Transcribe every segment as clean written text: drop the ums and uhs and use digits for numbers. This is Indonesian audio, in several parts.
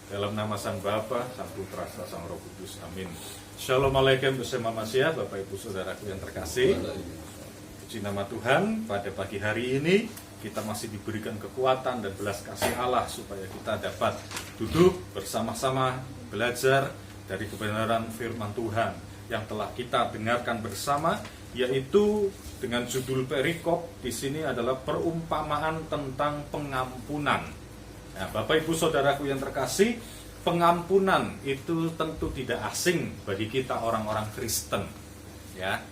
Dalam nama Sang Bapa, Sang Putra, Sang Roh Kudus. Amin. Shalom Alaikum bersama Masyarakat, Bapak Ibu Saudaraku yang terkasih. Puji nama Tuhan, pada pagi hari ini kita masih diberikan kekuatan dan belas kasih Allah supaya kita dapat duduk bersama-sama belajar dari kebenaran firman Tuhan yang telah kita dengarkan bersama, yaitu dengan judul perikop di sini adalah perumpamaan tentang pengampunan. Nah, Bapak Ibu Saudaraku yang terkasih, pengampunan itu tentu tidak asing bagi kita orang-orang Kristen, ya.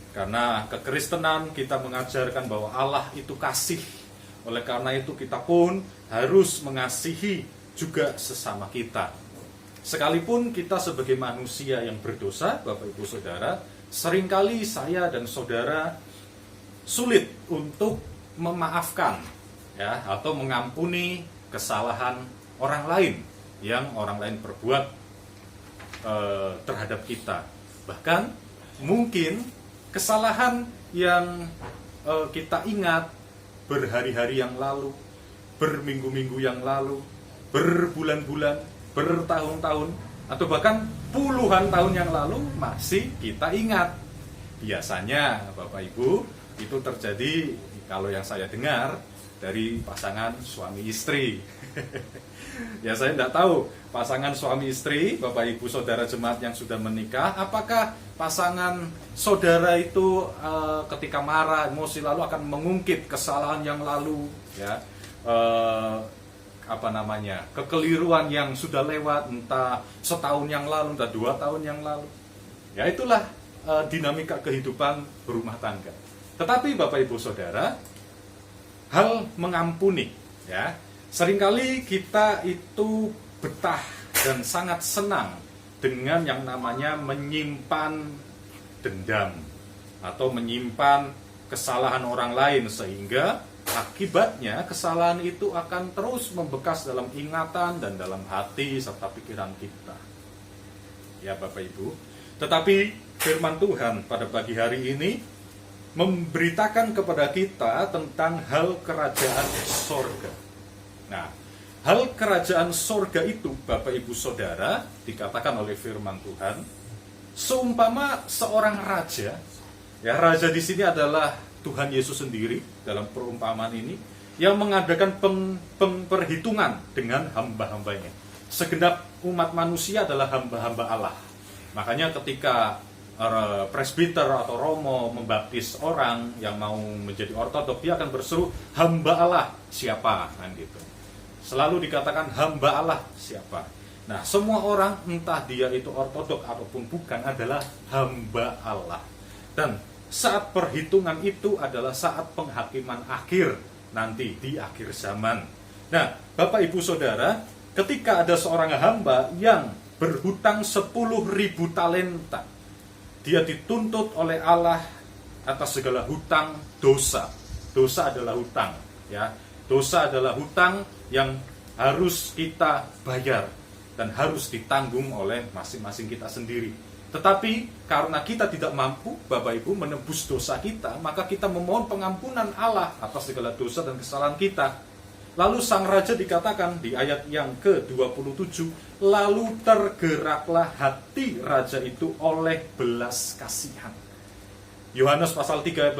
Karena kekristenan kita mengajarkan bahwa Allah itu kasih. Oleh karena itu kita pun harus mengasihi juga sesama kita. Sekalipun kita sebagai manusia yang berdosa, Bapak Ibu Saudara, seringkali saya dan saudara sulit untuk memaafkan, ya, atau mengampuni kesalahan orang lain yang orang lain perbuat terhadap kita. Bahkan mungkin kesalahan yang kita ingat berhari-hari yang lalu, berminggu-minggu yang lalu, berbulan-bulan, bertahun-tahun, atau bahkan puluhan tahun yang lalu masih kita ingat. Biasanya Bapak Ibu itu terjadi, kalau yang saya dengar, dari pasangan suami istri. Ya, saya tidak tahu pasangan suami istri, Bapak Ibu Saudara jemaat yang sudah menikah, apakah pasangan saudara itu ketika marah, emosi lalu akan mengungkit kesalahan yang lalu, ya, kekeliruan yang sudah lewat, entah setahun yang lalu, entah 2 tahun yang lalu. Ya, itulah dinamika kehidupan berumah tangga. Tetapi Bapak Ibu Saudara, hal mengampuni, ya, seringkali kita itu betah dan sangat senang dengan yang namanya menyimpan dendam atau menyimpan kesalahan orang lain, sehingga akibatnya kesalahan itu akan terus membekas dalam ingatan dan dalam hati serta pikiran kita, ya Bapak Ibu. Tetapi firman Tuhan pada pagi hari ini memberitakan kepada kita tentang hal kerajaan sorga. Nah, hal kerajaan sorga itu, Bapak Ibu Saudara, dikatakan oleh firman Tuhan, seumpama seorang raja, ya, raja di sini adalah Tuhan Yesus sendiri dalam perumpamaan ini, yang mengadakan perhitungan dengan hamba-hambanya. Segenap umat manusia adalah hamba-hamba Allah. Makanya ketika presbiter atau romo membaptis orang yang mau menjadi ortodok, dia akan berseru, hamba Allah siapa, kan gitu. Selalu dikatakan hamba Allah siapa. Nah, semua orang, entah dia itu ortodok ataupun bukan, adalah hamba Allah. Dan saat perhitungan itu adalah saat penghakiman akhir nanti di akhir zaman. Nah, Bapak Ibu Saudara, ketika ada seorang hamba yang berhutang 10.000 talenta, dia dituntut oleh Allah atas segala hutang dosa. Dosa adalah hutang, ya. Dosa adalah hutang yang harus kita bayar dan harus ditanggung oleh masing-masing kita sendiri. Tetapi karena kita tidak mampu, Bapak Ibu, menebus dosa kita, maka kita memohon pengampunan Allah atas segala dosa dan kesalahan kita. Lalu sang raja dikatakan di ayat yang ke-27, lalu tergeraklah hati raja itu oleh belas kasihan. Yohanes pasal 3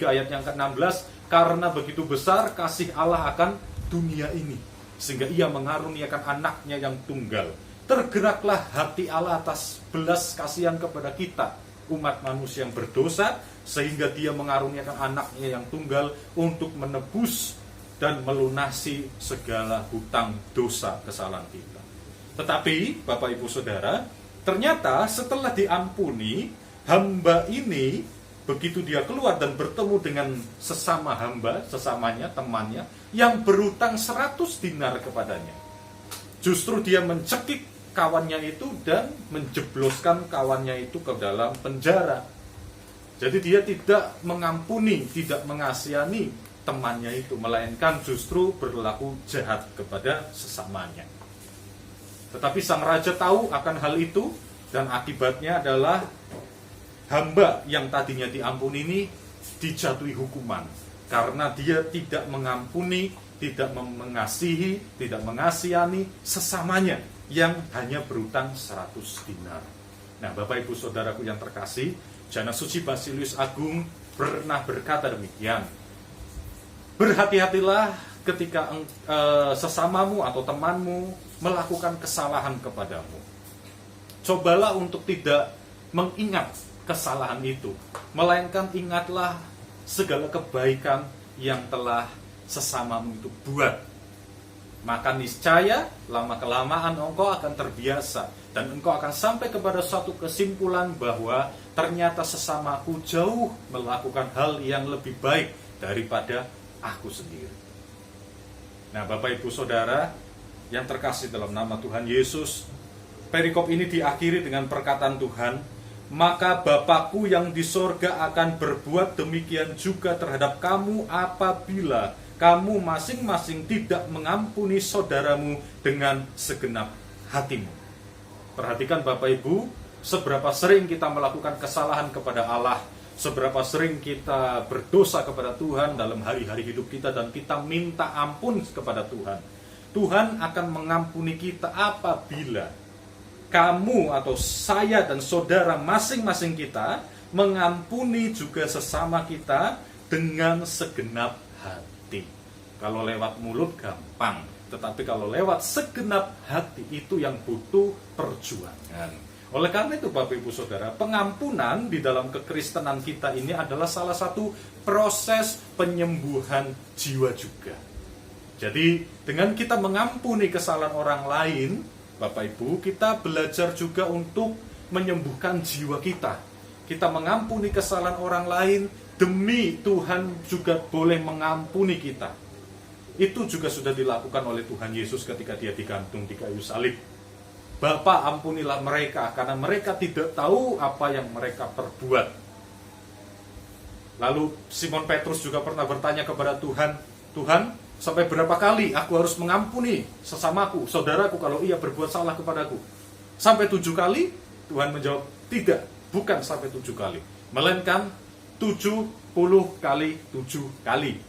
ayat yang ke-16, karena begitu besar kasih Allah akan dunia ini, sehingga ia mengaruniakan anaknya yang tunggal. Tergeraklah hati Allah atas belas kasihan kepada kita, umat manusia yang berdosa, sehingga dia mengaruniakan anaknya yang tunggal untuk menebus dan melunasi segala hutang dosa kesalahan kita. Tetapi Bapak Ibu Saudara, ternyata setelah diampuni, hamba ini begitu dia keluar dan bertemu dengan sesama hamba, sesamanya, temannya yang berhutang 100 dinar kepadanya, justru dia mencekik kawannya itu dan menjebloskan kawannya itu ke dalam penjara. Jadi dia tidak mengampuni, tidak mengasihani temannya itu, melainkan justru berlaku jahat kepada sesamanya. Tetapi sang raja tahu akan hal itu, dan akibatnya adalah hamba yang tadinya diampuni ini dijatuhi hukuman karena dia tidak mengampuni tidak mengasihi, tidak mengasihani sesamanya yang hanya berutang 100 dinar. Nah, Bapak Ibu Saudaraku yang terkasih, Jana Suci Basilius Agung pernah berkata demikian. Berhati-hatilah ketika sesamamu atau temanmu melakukan kesalahan kepadamu. Cobalah untuk tidak mengingat kesalahan itu, melainkan ingatlah segala kebaikan yang telah sesamamu itu buat. Maka niscaya lama-kelamaan engkau akan terbiasa dan engkau akan sampai kepada suatu kesimpulan bahwa ternyata sesamaku jauh melakukan hal yang lebih baik daripada aku sendiri. Nah, Bapak Ibu Saudara yang terkasih dalam nama Tuhan Yesus, perikop ini diakhiri dengan perkataan Tuhan, maka Bapakku yang di sorga akan berbuat demikian juga terhadap kamu apabila kamu masing-masing tidak mengampuni saudaramu dengan segenap hatimu. Perhatikan Bapak Ibu, seberapa sering kita melakukan kesalahan kepada Allah, seberapa sering kita berdosa kepada Tuhan dalam hari-hari hidup kita dan kita minta ampun kepada Tuhan. Tuhan akan mengampuni kita apabila kamu atau saya dan saudara masing-masing kita mengampuni juga sesama kita dengan segenap hati. Kalau lewat mulut gampang, tetapi kalau lewat segenap hati itu yang butuh perjuangan. Oleh karena itu Bapak Ibu Saudara, pengampunan di dalam kekristenan kita ini adalah salah satu proses penyembuhan jiwa juga. Jadi dengan kita mengampuni kesalahan orang lain, Bapak Ibu, kita belajar juga untuk menyembuhkan jiwa kita. Kita mengampuni kesalahan orang lain demi Tuhan juga boleh mengampuni kita. Itu juga sudah dilakukan oleh Tuhan Yesus ketika dia digantung di kayu salib. Bapa, ampunilah mereka karena mereka tidak tahu apa yang mereka perbuat. Lalu Simon Petrus juga pernah bertanya kepada Tuhan, Tuhan, sampai berapa kali aku harus mengampuni sesamaku, saudaraku kalau ia berbuat salah kepadaku? Sampai 7 kali? Tuhan menjawab, tidak, bukan sampai 7 kali, melainkan 70 kali 7 kali.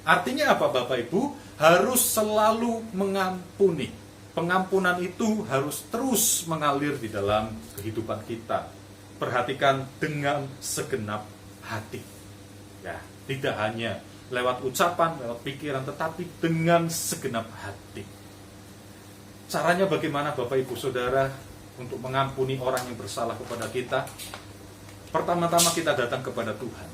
Artinya apa Bapak Ibu? Harus selalu mengampuni. Pengampunan itu harus terus mengalir di dalam kehidupan kita. Perhatikan dengan segenap hati. Ya, tidak hanya lewat ucapan, lewat pikiran, tetapi dengan segenap hati. Caranya bagaimana Bapak Ibu Saudara untuk mengampuni orang yang bersalah kepada kita? Pertama-tama kita datang kepada Tuhan.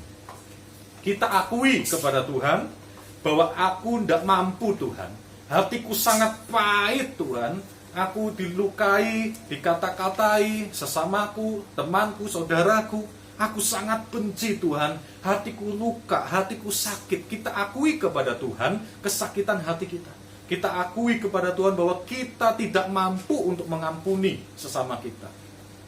Kita akui kepada Tuhan bahwa aku tidak mampu Tuhan. Hatiku sangat pahit Tuhan. Aku dilukai, dikata-katai sesamaku, temanku, saudaraku. Aku sangat benci Tuhan. Hatiku luka, hatiku sakit. Kita akui kepada Tuhan kesakitan hati kita. Kita akui kepada Tuhan bahwa kita tidak mampu untuk mengampuni sesama kita.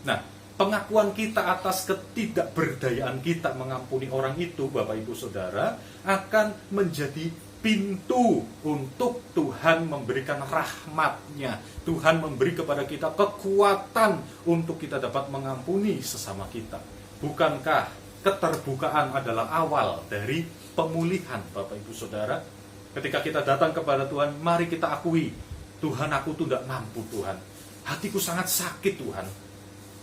Nah, pengakuan kita atas ketidakberdayaan kita mengampuni orang itu, Bapak Ibu Saudara, akan menjadi pintu untuk Tuhan memberikan rahmat-Nya. Tuhan memberi kepada kita kekuatan untuk kita dapat mengampuni sesama kita. Bukankah keterbukaan adalah awal dari pemulihan, Bapak Ibu Saudara? Ketika kita datang kepada Tuhan, mari kita akui, Tuhan, aku tuh tidak mampu Tuhan. Hatiku sangat sakit Tuhan.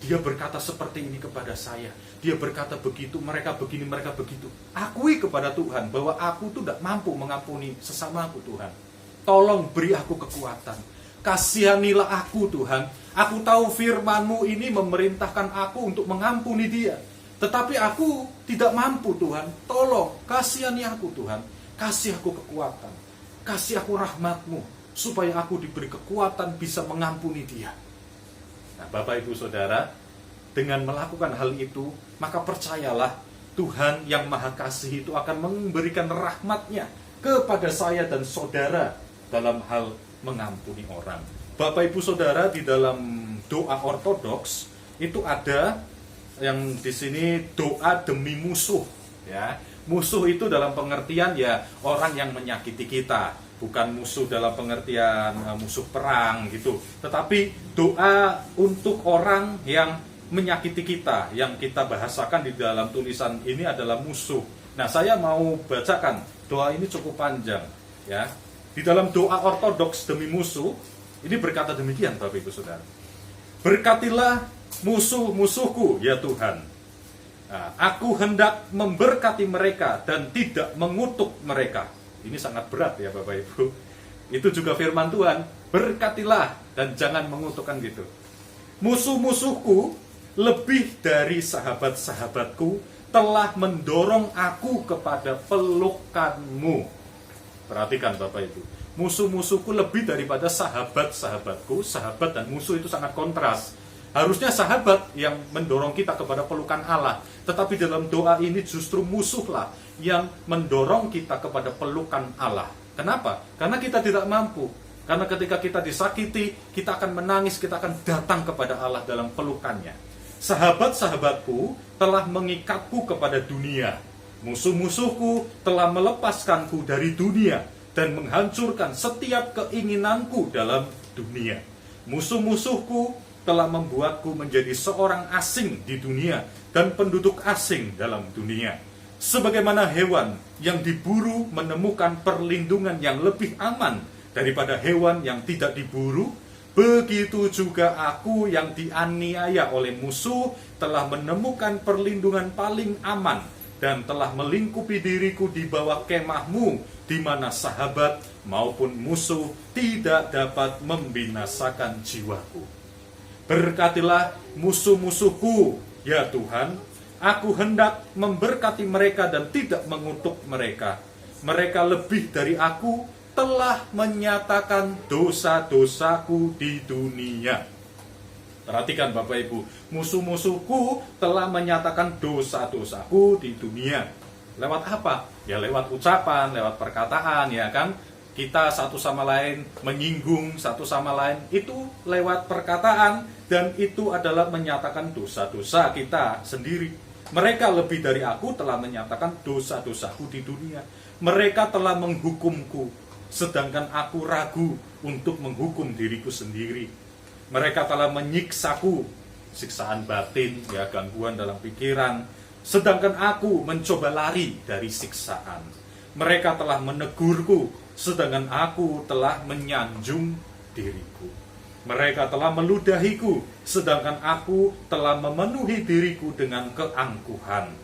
Dia berkata seperti ini kepada saya. Dia berkata begitu, mereka begini, mereka begitu. Akui kepada Tuhan bahwa aku tuh tidak mampu mengampuni sesamaku Tuhan. Tolong beri aku kekuatan. Kasihanilah aku Tuhan. Aku tahu firman-Mu ini memerintahkan aku untuk mengampuni dia. Tetapi aku tidak mampu Tuhan. Tolong kasihani aku Tuhan. Kasih aku kekuatan. Kasih aku rahmat-Mu. Supaya aku diberi kekuatan bisa mengampuni dia. Nah, Bapak Ibu Saudara, dengan melakukan hal itu, maka percayalah Tuhan yang Maha Kasih itu akan memberikan rahmat-Nya kepada saya dan saudara dalam hal mengampuni orang. Bapak Ibu Saudara, di dalam doa ortodoks itu ada yang di sini doa demi musuh, ya. Musuh itu dalam pengertian ya orang yang menyakiti kita, bukan musuh dalam pengertian musuh perang gitu. Tetapi doa untuk orang yang menyakiti kita, yang kita bahasakan di dalam tulisan ini adalah musuh. Nah, saya mau bacakan doa ini cukup panjang, ya. Di dalam doa ortodoks demi musuh, ini berkata demikian Bapak Ibu Saudara. Berkatilah musuh-musuhku ya Tuhan. Nah, aku hendak memberkati mereka dan tidak mengutuk mereka. Ini sangat berat ya Bapak Ibu. Itu juga firman Tuhan, berkatilah dan jangan mengutukkan gitu. Musuh-musuhku lebih dari sahabat-sahabatku telah mendorong aku kepada pelukanmu. Perhatikan Bapak Ibu, musuh-musuhku lebih daripada sahabat-sahabatku. Sahabat dan musuh itu sangat kontras. Harusnya sahabat yang mendorong kita kepada pelukan Allah, tetapi dalam doa ini justru musuhlah yang mendorong kita kepada pelukan Allah. Kenapa? Karena kita tidak mampu. Karena ketika kita disakiti, kita akan menangis, kita akan datang kepada Allah dalam pelukannya. Sahabat-sahabatku telah mengikatku kepada dunia. Musuh-musuhku telah melepaskanku dari dunia dan menghancurkan setiap keinginanku dalam dunia. Musuh-musuhku telah membuatku menjadi seorang asing di dunia dan penduduk asing dalam dunia. Sebagaimana hewan yang diburu menemukan perlindungan yang lebih aman daripada hewan yang tidak diburu, begitu juga aku yang dianiaya oleh musuh telah menemukan perlindungan paling aman dan telah melingkupi diriku di bawah kemahmu, di mana sahabat maupun musuh tidak dapat membinasakan jiwaku. Berkatilah musuh-musuhku, ya Tuhan. Aku hendak memberkati mereka dan tidak mengutuk mereka. Mereka lebih dari aku telah menyatakan dosa-dosaku di dunia. Perhatikan Bapak Ibu, musuh-musuhku telah menyatakan dosa-dosaku di dunia. Lewat apa? Ya lewat ucapan, lewat perkataan, ya kan? Kita satu sama lain menyinggung satu sama lain, itu lewat perkataan, dan itu adalah menyatakan dosa-dosa kita sendiri. Mereka lebih dari aku telah menyatakan dosa-dosaku di dunia. Mereka telah menghukumku, sedangkan aku ragu untuk menghukum diriku sendiri. Mereka telah menyiksaku, siksaan batin, ya gangguan dalam pikiran, sedangkan aku mencoba lari dari siksaan. Mereka telah menegurku, sedangkan aku telah menyanjung diriku. Mereka telah meludahiku, sedangkan aku telah memenuhi diriku dengan keangkuhan.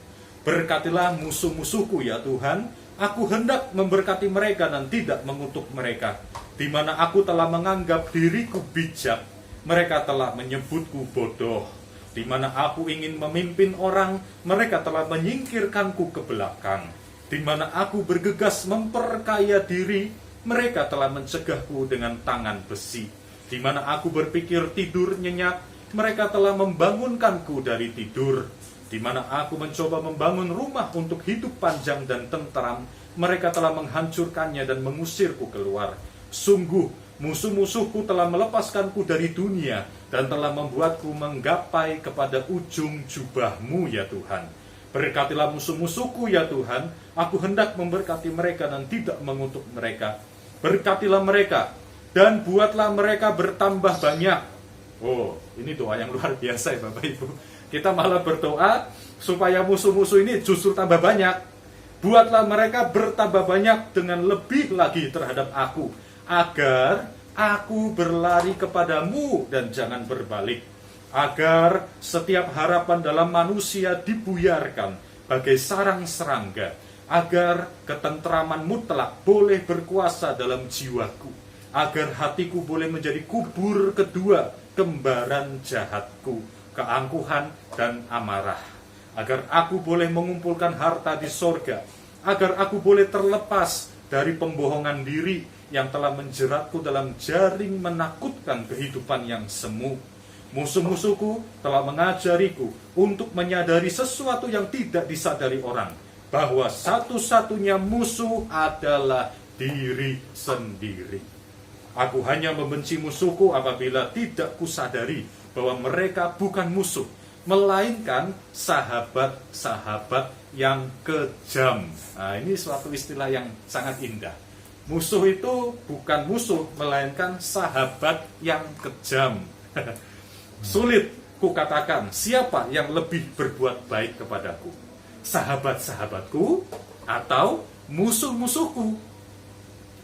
Berkatilah musuh-musuhku ya Tuhan, aku hendak memberkati mereka dan tidak mengutuk mereka. Di mana aku telah menganggap diriku bijak, mereka telah menyebutku bodoh. Di mana aku ingin memimpin orang, mereka telah menyingkirkanku ke belakang. Di mana aku bergegas memperkaya diri, mereka telah mencegahku dengan tangan besi. Di mana aku berpikir tidur nyenyak, mereka telah membangunkanku dari tidur. Di mana aku mencoba membangun rumah untuk hidup panjang dan tentram, mereka telah menghancurkannya dan mengusirku keluar. Sungguh, musuh-musuhku telah melepaskanku dari dunia dan telah membuatku menggapai kepada ujung jubahmu ya Tuhan. Berkatilah musuh-musuhku ya Tuhan, aku hendak memberkati mereka dan tidak mengutuk mereka. Berkatilah mereka dan buatlah mereka bertambah banyak. Oh, ini doa yang luar biasa ya Bapak Ibu. Kita malah berdoa supaya musuh-musuh ini justru tambah banyak. Buatlah mereka bertambah banyak dengan lebih lagi terhadap aku, agar aku berlari kepadamu dan jangan berbalik. Agar setiap harapan dalam manusia dibuyarkan bagai sarang serangga. Agar ketentraman mutlak boleh berkuasa dalam jiwaku. Agar hatiku boleh menjadi kubur kedua kembaran jahatku, keangkuhan dan amarah. Agar aku boleh mengumpulkan harta di sorga. Agar aku boleh terlepas dari pembohongan diri yang telah menjeratku dalam jaring menakutkan kehidupan yang semu. Musuh-musuhku telah mengajariku untuk menyadari sesuatu yang tidak disadari orang, bahwa satu-satunya musuh adalah diri sendiri. Aku hanya membenci musuhku apabila tidak kusadari bahwa mereka bukan musuh, melainkan sahabat-sahabat yang kejam. Nah, ini suatu istilah yang sangat indah. Musuh itu bukan musuh, melainkan sahabat yang kejam. Sulit kukatakan siapa yang lebih berbuat baik kepadaku, sahabat-sahabatku atau musuh-musuhku.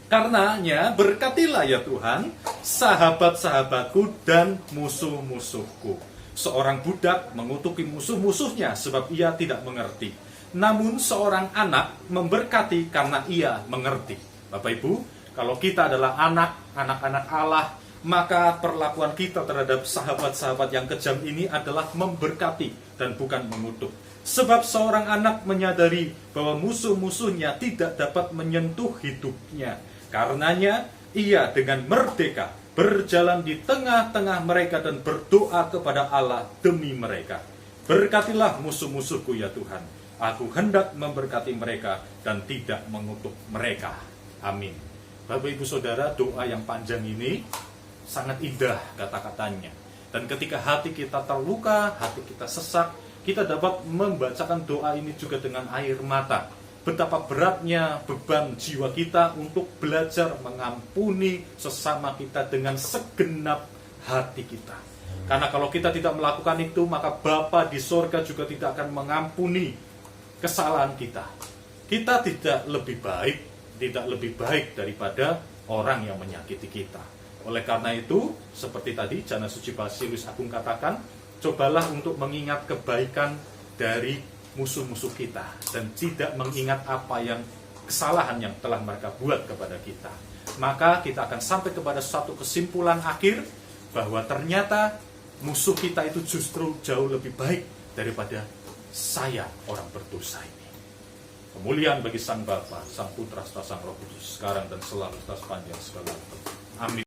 Karenanya berkatilah ya Tuhan sahabat-sahabatku dan musuh-musuhku. Seorang budak mengutuki musuh-musuhnya sebab ia tidak mengerti. Namun seorang anak memberkati karena ia mengerti. Bapak Ibu, kalau kita adalah anak-anak Allah, maka perlakuan kita terhadap sahabat-sahabat yang kejam ini adalah memberkati dan bukan mengutuk. Sebab seorang anak menyadari bahwa musuh-musuhnya tidak dapat menyentuh hidupnya. Karenanya ia dengan merdeka berjalan di tengah-tengah mereka dan berdoa kepada Allah demi mereka. Berkatilah musuh-musuhku ya Tuhan. Aku hendak memberkati mereka dan tidak mengutuk mereka. Amin. Bapak Ibu Saudara, doa yang panjang ini sangat indah kata-katanya. Dan ketika hati kita terluka, hati kita sesak, kita dapat membacakan doa ini juga dengan air mata. Betapa beratnya beban jiwa kita untuk belajar mengampuni sesama kita dengan segenap hati kita. Karena kalau kita tidak melakukan itu, maka Bapa di sorga juga tidak akan mengampuni kesalahan kita. Kita tidak lebih baik daripada orang yang menyakiti kita. Oleh karena itu, seperti tadi Jana Suci Basilius Agung katakan, cobalah untuk mengingat kebaikan dari musuh-musuh kita dan tidak mengingat apa yang kesalahan yang telah mereka buat kepada kita. Maka kita akan sampai kepada suatu kesimpulan akhir bahwa ternyata musuh kita itu justru jauh lebih baik daripada saya orang berdosa ini. Kemuliaan bagi Sang Bapa, Sang Putra, serta Sang Roh Kudus, sekarang dan selalu, sepanjang segala waktu. Amin.